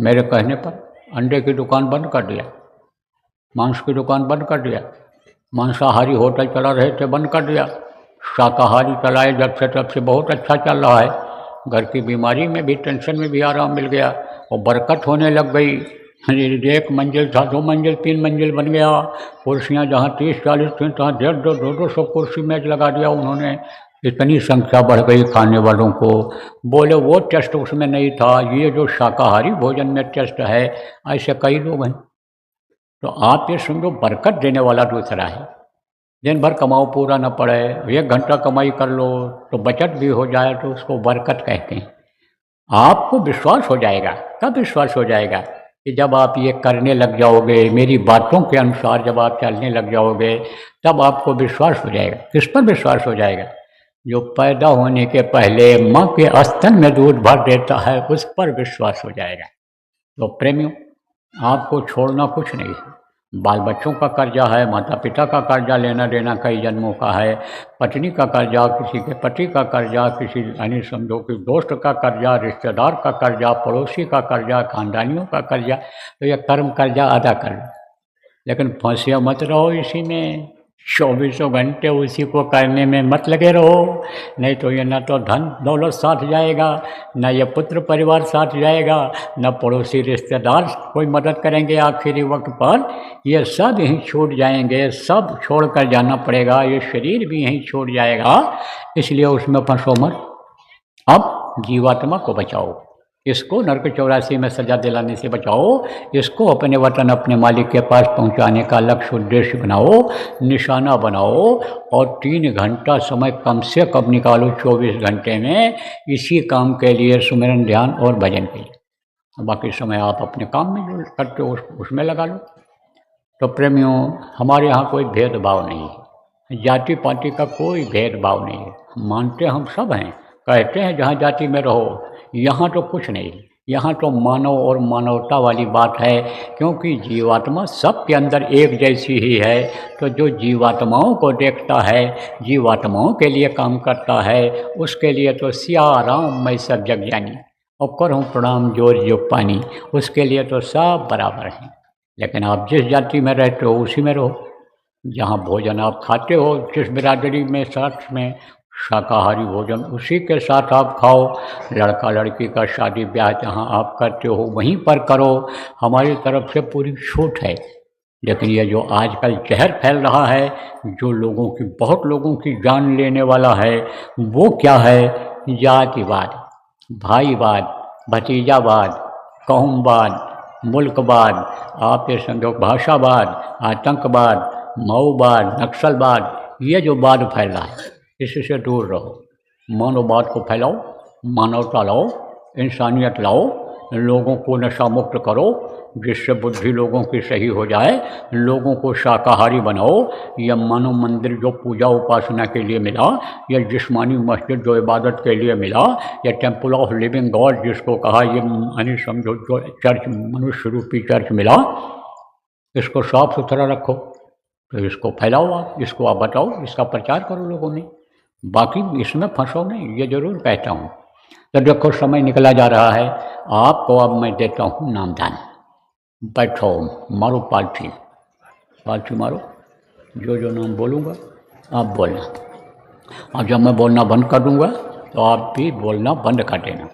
मेरे कहने पर अंडे की दुकान बंद कर दिया, मांस की दुकान बंद कर दिया, मांसाहारी होटल चला रहे थे बंद कर दिया, शाकाहारी चलाए जब से तब से बहुत अच्छा चल रहा है। घर की बीमारी में भी, टेंशन में भी आराम मिल गया और बरकत होने लग गई। 1 मंजिल था 2 मंजिल 3 मंजिल बन गया। कुर्सियाँ जहाँ 30-40 थी तहाँ 150-200 कुर्सी मेज लगा दिया उन्होंने। इतनी संख्या बढ़ गई खाने वालों को। बोले वो टेस्ट उसमें नहीं था, ये जो शाकाहारी भोजन में टेस्ट है। ऐसे कई लोग हैं। तो आप ये समझो बरकत देने वाला दूसरा है। दिन भर कमाओ पूरा न पड़े, 1 घंटा कमाई कर लो तो बचत भी हो जाए, तो उसको बरकत कहते हैं। आपको विश्वास हो जाएगा। कब विश्वास हो जाएगा? कि जब आप ये करने लग जाओगे, मेरी बातों के अनुसार जब आप चलने लग जाओगे, तब आपको विश्वास हो जाएगा। किस पर विश्वास हो जाएगा? जो पैदा होने के पहले माँ के स्तन में दूध भर देता है, उस पर विश्वास हो जाएगा। तो प्रेमियों, आपको छोड़ना कुछ नहीं है, बाल बच्चों का कर्जा है, माता पिता का कर्जा लेना देना कई जन्मों का है, पत्नी का कर्जा, किसी के पति का कर्जा, किसी यानी समझो कि दोस्त का कर्जा, रिश्तेदार का कर्जा, पड़ोसी का कर्जा, खानदानियों का कर्जा। तो ये कर्म कर्जा अदा कर लो, लेकिन फंसे मत रहो इसी में, चौबीसों घंटे उसी को करने में मत लगे रहो। नहीं तो ये न तो धन दौलत साथ जाएगा, न ये पुत्र परिवार साथ जाएगा, न पड़ोसी रिश्तेदार कोई मदद करेंगे आखिरी वक्त पर। ये सब यहीं छूट जाएंगे, सब छोड़ कर जाना पड़ेगा, ये शरीर भी यहीं छूट जाएगा। इसलिए उसमें फंसो मत। अब जीवात्मा को बचाओ, इसको नरक 84 में सजा दिलाने से बचाओ, इसको अपने वतन अपने मालिक के पास पहुंचाने का लक्ष्य उद्देश्य बनाओ, निशाना बनाओ। और 3 घंटा समय कम से कम निकालो 24 घंटे में इसी काम के लिए, सुमिरन ध्यान और भजन के लिए। बाकी समय आप अपने काम में जो करते हो उसमें लगा लो। तो प्रेमियों, हमारे यहाँ कोई भेदभाव नहीं है, जाति पाति का कोई भेदभाव नहीं है। मानते हम सब हैं, कहते हैं जहाँ जाति में रहो। यहाँ तो कुछ नहीं, यहाँ तो मानव और मानवता वाली बात है, क्योंकि जीवात्मा सब के अंदर एक जैसी ही है। तो जो जीवात्माओं को देखता है, जीवात्माओं के लिए काम करता है, उसके लिए तो सिया राम मैं सब जग जानी और करूँ प्रणाम जोर जो पानी, उसके लिए तो सब बराबर हैं। लेकिन आप जिस जाति में रहते हो उसी में रहो, जहाँ भोजन आप खाते हो, जिस बिरादरी में साथ में शाकाहारी भोजन उसी के साथ आप खाओ। लड़का लड़की का शादी ब्याह जहाँ आप करते हो वहीं पर करो, हमारी तरफ से पूरी छूट है। लेकिन ये जो आजकल जहर फैल रहा है, जो लोगों की, बहुत लोगों की जान लेने वाला है, वो क्या है? जातिवाद, भाईवाद, भतीजावाद, कौमवाद, मुल्कवाद, आप ये समझो भाषावाद, आतंकवाद, माओवाद, नक्सलवाद, ये जो वाद फैल रहा है इससे दूर रहो। मानववाद को फैलाओ, मानवता लाओ, इंसानियत लाओ, लोगों को नशा मुक्त करो, जिससे बुद्धि लोगों की सही हो जाए, लोगों को शाकाहारी बनाओ। यह मानव मंदिर जो पूजा उपासना के लिए मिला, या जिस्मानी मस्जिद जो इबादत के लिए मिला, या टेम्पल ऑफ लिविंग गॉड जिसको कहा, ये यानी समझो जो चर्च, मनुष्य रूपी चर्च मिला, इसको साफ सुथरा रखो। तो इसको फैलाओ, आप इसको आप बताओ, इसका प्रचार करो लोगों में। बाकी इसमें फंसो नहीं, ये जरूर कहता हूँ। तो देखो समय निकला जा रहा है, आपको अब मैं देता हूँ नामदान। बैठो, मारो पालथी, पालथी मारो, जो जो नाम बोलूँगा आप बोलना, और जब मैं बोलना बंद कर दूँगा तो आप भी बोलना बंद कर देना।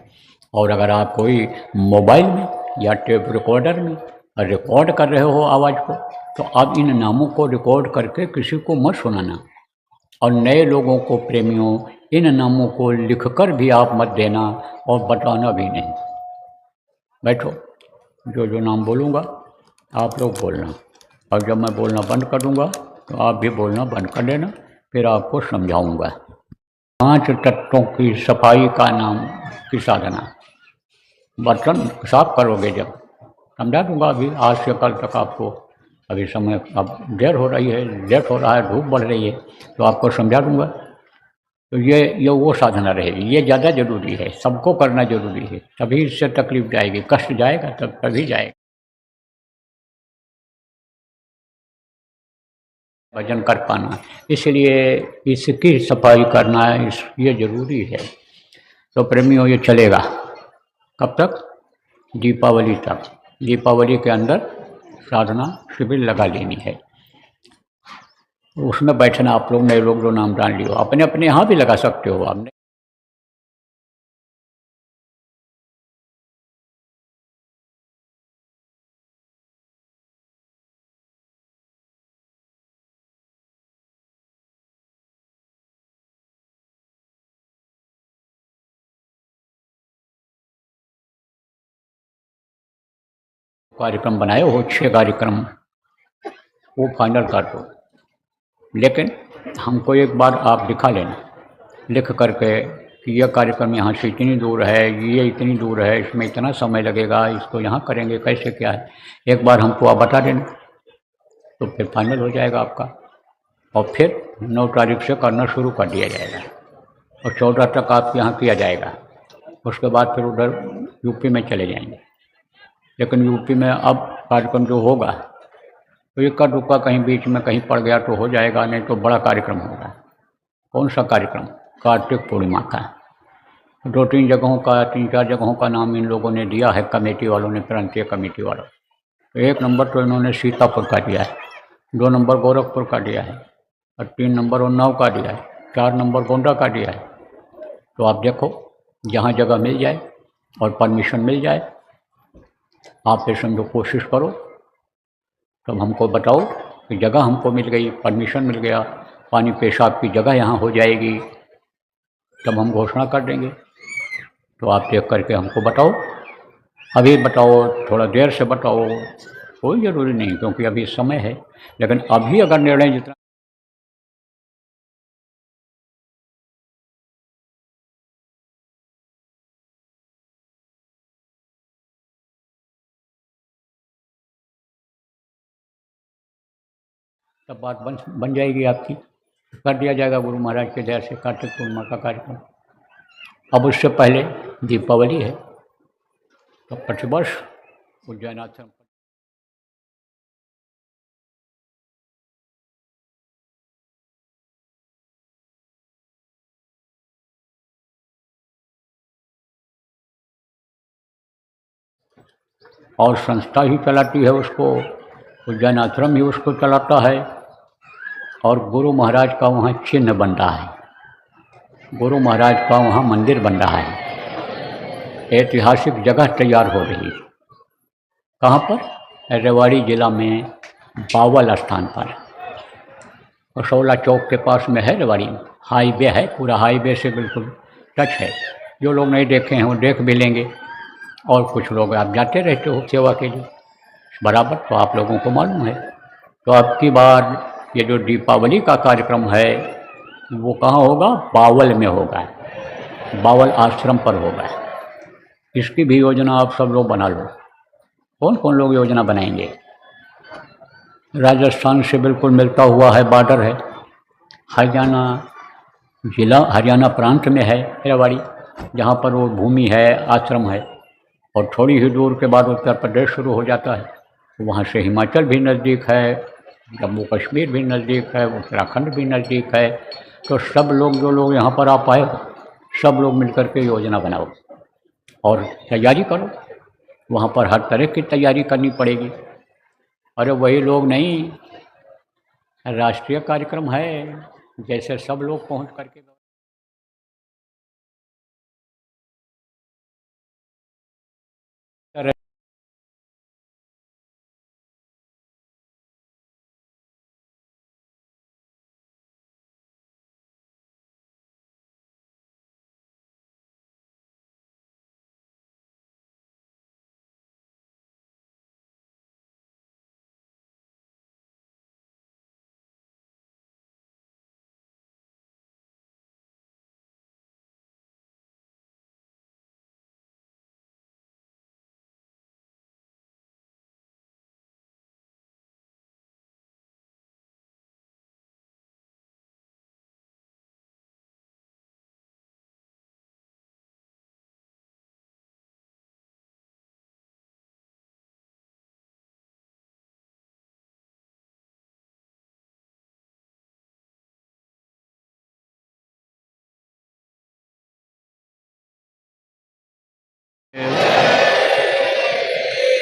और अगर आप कोई मोबाइल में या टेप रिकॉर्डर में रिकॉर्ड कर रहे हो आवाज़ को, तो आप इन नामों को रिकॉर्ड करके किसी को मत सुनाना। और नए लोगों को, प्रेमियों, इन नामों को लिखकर भी आप मत देना और बताना भी नहीं। बैठो, जो जो नाम बोलूँगा आप लोग बोलना, और जब मैं बोलना बंद कर दूँगा तो आप भी बोलना बंद कर देना, फिर आपको समझाऊँगा। 5 तत्वों की सफाई का नाम की साधना। बर्तन साफ करोगे जब, समझा दूँगा अभी आज से कल तक आपको। अभी समय अब देर हो रही है, लेट हो रहा है, धूप बढ़ रही है, तो आपको समझा दूँगा। तो ये वो साधना रहेगी, ये ज़्यादा ज़रूरी है, सबको करना ज़रूरी है, तभी इससे तकलीफ जाएगी, कष्ट जाएगा तब तभी जाएगा। भजन कर पाना, इसलिए इसकी सफाई करना ये ज़रूरी है। तो प्रेमियों, ये चलेगा कब तक? दीपावली तक। दीपावली के अंदर साधना शिविर लगा लेनी है, उसमें बैठना। आप लोग नए लोग जो नाम जान लियो, अपने अपने यहाँ भी लगा सकते हो आपने। कार्यक्रम बनाए हो 6 कार्यक्रम, वो फाइनल कर दो। लेकिन हमको एक बार आप दिखा लेना, लिख करके कि यह कार्यक्रम यहाँ से इतनी दूर है, ये इतनी दूर है, इसमें इतना समय लगेगा, इसको यहाँ करेंगे, कैसे क्या है, एक बार हमको आप बता देना, तो फिर फाइनल हो जाएगा आपका। और फिर 9 तारीख से करना शुरू कर दिया जाएगा, और 14 तक आपके यहाँ किया जाएगा। उसके बाद फिर उधर यूपी में चले जाएंगे। लेकिन यूपी में अब कार्यक्रम जो होगा, तो इक्का दुक्का कहीं बीच में कहीं पड़ गया तो हो जाएगा, नहीं तो बड़ा कार्यक्रम होगा। कौन सा कार्यक्रम? कार्तिक पूर्णिमा का। 2-3 जगहों का, 3-4 जगहों का नाम इन लोगों ने दिया है, कमेटी वालों ने, प्रांतीय कमेटी वालों। तो 1 नंबर तो इन्होंने सीतापुर का दिया है, 2 नंबर गोरखपुर का दिया है, और 3 नंबर उन्नाव का दिया है, 4 नंबर गोंडा का दिया है। तो आप देखो, जहाँ जगह मिल जाए और परमिशन मिल जाए, आप ये समझो कोशिश करो, तब हमको बताओ कि जगह हमको मिल गई, परमिशन मिल गया, पानी पेशाब की जगह यहाँ हो जाएगी, तब हम घोषणा कर देंगे। तो आप देख करके हमको बताओ, अभी बताओ, थोड़ा देर से बताओ, कोई ज़रूरी नहीं, क्योंकि अभी समय है। लेकिन अभी अगर निर्णय जितना तब बात बन जाएगी आपकी, कर दिया जाएगा गुरु महाराज के दया से कार्तिक पूर्णिमा का कार्यक्रम। अब उससे पहले दीपावली है, तो प्रतिवर्ष उज्जैन आश्रम और संस्था ही चलाती है उसको, उज्जैन आश्रम ही उसको चलाता है, और गुरु महाराज का वहाँ चिन्ह बन रहा है, गुरु महाराज का वहाँ मंदिर बन रहा है, ऐतिहासिक जगह तैयार हो रही है। कहाँ पर? रेवाड़ी जिला में बावल स्थान पर, असौला चौक के पास में है रेवाड़ी में। हाईवे है, पूरा हाईवे से बिल्कुल टच है। जो लोग नहीं देखे हैं वो देख भी लेंगे, और कुछ लोग आप जाते रहते हो सेवा के लिए बराबर, तो आप लोगों को मालूम है। तो अब की बार ये जो दीपावली का कार्यक्रम है वो कहाँ होगा? बावल में होगा, बावल आश्रम पर होगा। इसकी भी योजना आप सब लोग बना लो। कौन कौन लोग योजना बनाएंगे? राजस्थान से बिल्कुल मिलता हुआ है, बॉर्डर है, हरियाणा जिला, हरियाणा प्रांत में है रेवाड़ी, जहाँ पर वो भूमि है, आश्रम है, और थोड़ी ही दूर के बाद उत्तर प्रदेश शुरू हो जाता है। वहाँ से हिमाचल भी नज़दीक है, जम्मू कश्मीर भी नज़दीक है, उत्तराखंड भी नज़दीक है। तो सब लोग, जो लोग यहाँ पर आ पाए, सब लोग मिलकर के योजना बनाओ और तैयारी करो। वहाँ पर हर तरह की तैयारी करनी पड़ेगी। अरे वही लोग नहीं, राष्ट्रीय कार्यक्रम है, जैसे सब लोग पहुँच करके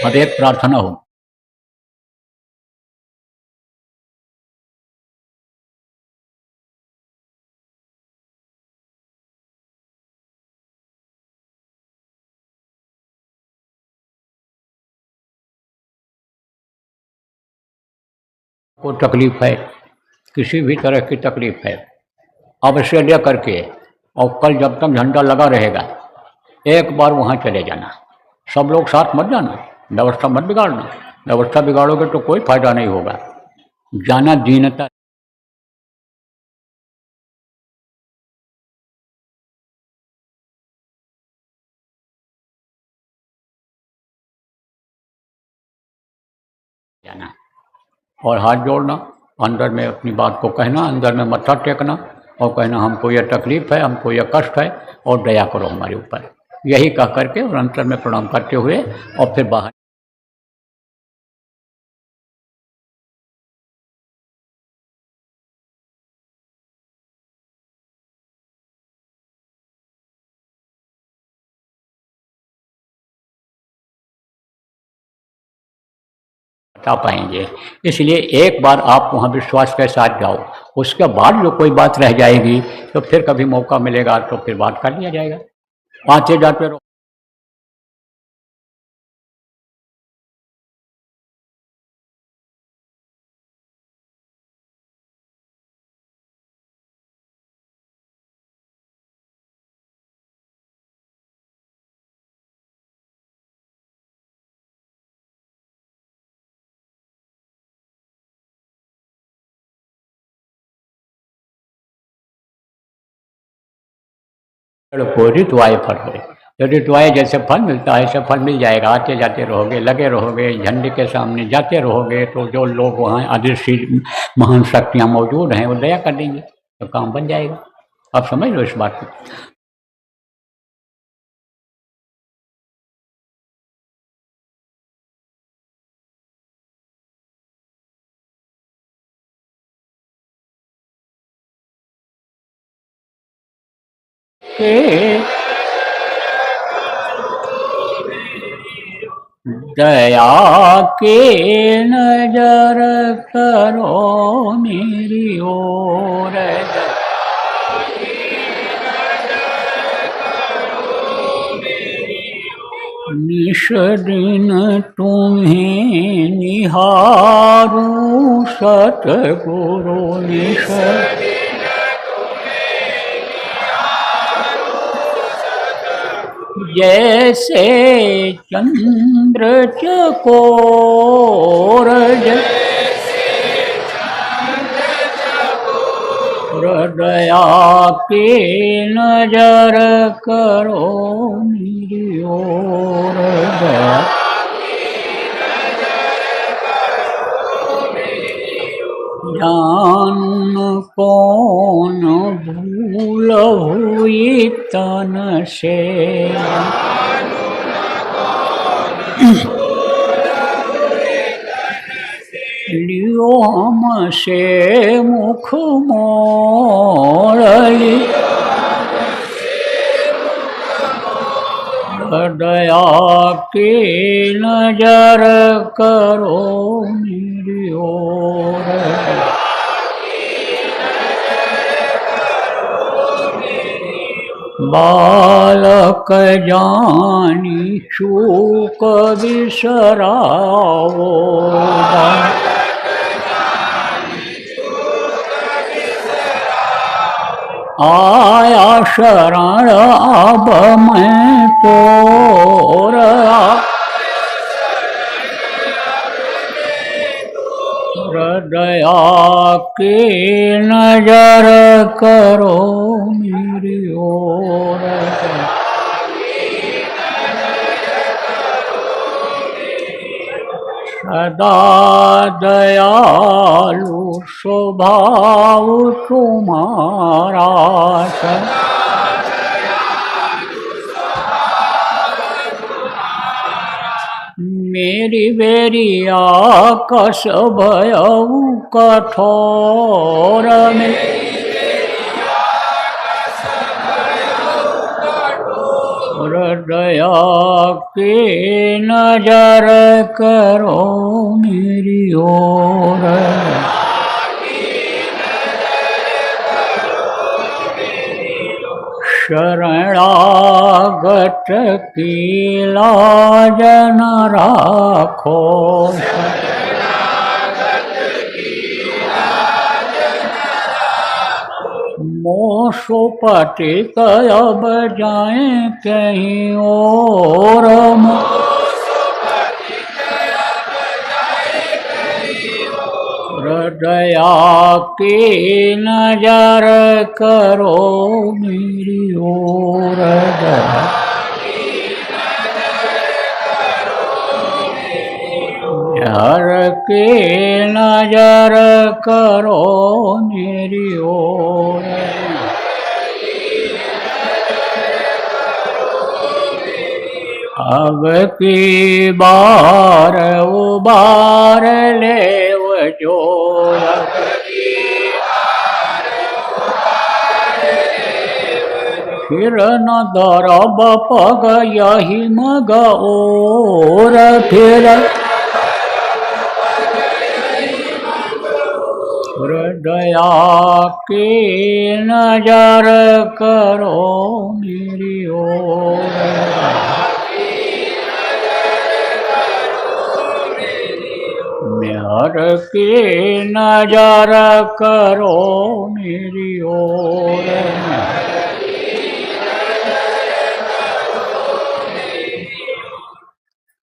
अब एक प्रार्थना हो। को तकलीफ है, किसी भी तरह की तकलीफ है, अवश्य ले करके, और कल जब तक झंडा लगा रहेगा एक बार वहाँ चले जाना। सब लोग साथ मत जाना, व्यवस्था मत बिगाड़ना, व्यवस्था बिगाड़ोगे तो कोई फायदा नहीं होगा। जाना दीनता जाना, और हाथ जोड़ना, अंदर में अपनी बात को कहना, अंदर में मत्था टेकना और कहना हमको यह तकलीफ है, हमको यह कष्ट है, और दया करो हमारे ऊपर। यही कह करके और अंतर में प्रणाम करते हुए और फिर बाहर बता पाएंगे। इसलिए एक बार आप वहाँ विश्वास के साथ जाओ, उसके बाद जो कोई बात रह जाएगी तो फिर कभी मौका मिलेगा तो फिर बात कर लिया जाएगा। आते जाते रहो। को ऋतुआय फल है, तो ऋतुआय जैसे फल मिलता है ऐसे फल मिल जाएगा। आते जाते रहोगे, लगे रहोगे, झंडे के सामने जाते रहोगे तो जो लोग वहाँ अदृश्य महान शक्तियाँ मौजूद हैं वो दया कर देंगे, तो काम बन जाएगा। आप समझ लो इस बात को। दया के नजर करो मेरी ओर, निश दिन तुम्हें निहारूं सतगुरु निश, जैसे चंद्र चकोर, दया के नजर करो मेरी ओर, जान कौन भूल हुई तन से, लियो हमसे मुख मोड़, दया के नजर करो मेरी ओर, बालक जानी चूक बिसराओ, आया शरण अब मैं तोर, दया के नजर करो मेरी ओर, सदा दयालु स्वभाव तुम्हारा, मेरी बेरिया कस भयऊ कठोर में, दया के नजर करो मेरी ओर, शरणागत की लाज न राखो, मोसो पतित अब जाए कहीं और, दया के नजर करो मेरी ओर, हर के नजर करो मेरी ओर, अब की बार उबार ले जो, फिर न दरब पग यही मग और, फिर दया की नजर करो मेरी ओर, मेहर की नजर करो मेरी ओर।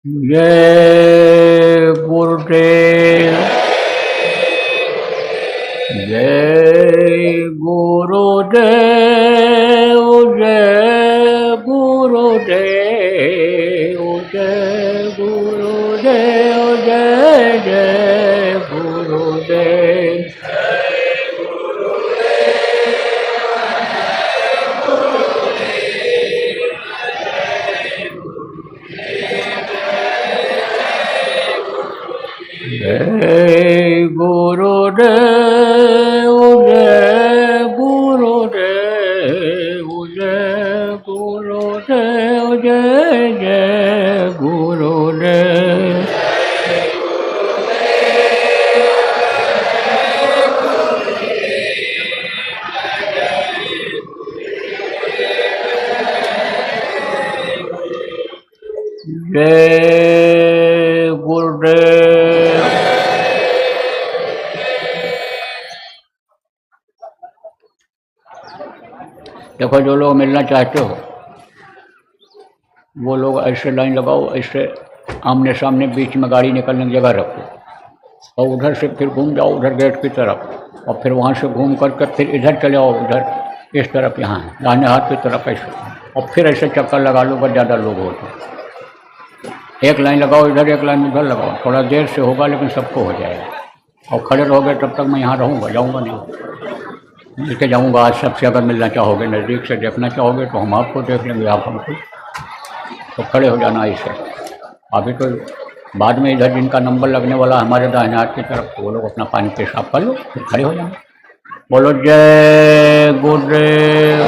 जय गुरुदेव, जय गुरुदेव, जय गुरुदेव, जय गुरुदेव, जय जय गुरुदेव। जय गुरुदेव, जय गुरुदेव, जय गुरुदेव, जय जय गुरुदेव। जय गुरुदेव। देखो, जो लोग मिलना चाहते हो वो लोग ऐसे लाइन लगाओ, ऐसे आमने सामने बीच में गाड़ी निकलने की जगह रखो, और उधर से फिर घूम जाओ उधर गेट की तरफ, और फिर वहाँ से घूम करके फिर इधर चले आओ, इधर इस तरफ, यहाँ दाहिने हाथ की तरफ ऐसे, और फिर ऐसे चक्कर लगा लो अगर ज़्यादा लोग हो तो। एक लाइन लगाओ इधर, एक लाइन उधर लगाओ, थोड़ा देर से होगा लेकिन सबको हो जाएगा। और खड़े रहोगे तब तक मैं यहाँ रहूँगा, जाऊँगा नहीं, लेके जाऊँगा आज सबसे। अगर मिलना चाहोगे, नज़दीक से देखना चाहोगे तो हम आपको देख लेंगे, आप हमको, तो खड़े हो जाना ऐसे। अभी तो बाद में इधर जिनका नंबर लगने वाला हमारे दाहिने हाथ की तरफ, वो लोग अपना पानी पेशाब कर लो, फिर खड़े हो जाना। बोलो जय गुरुदेव।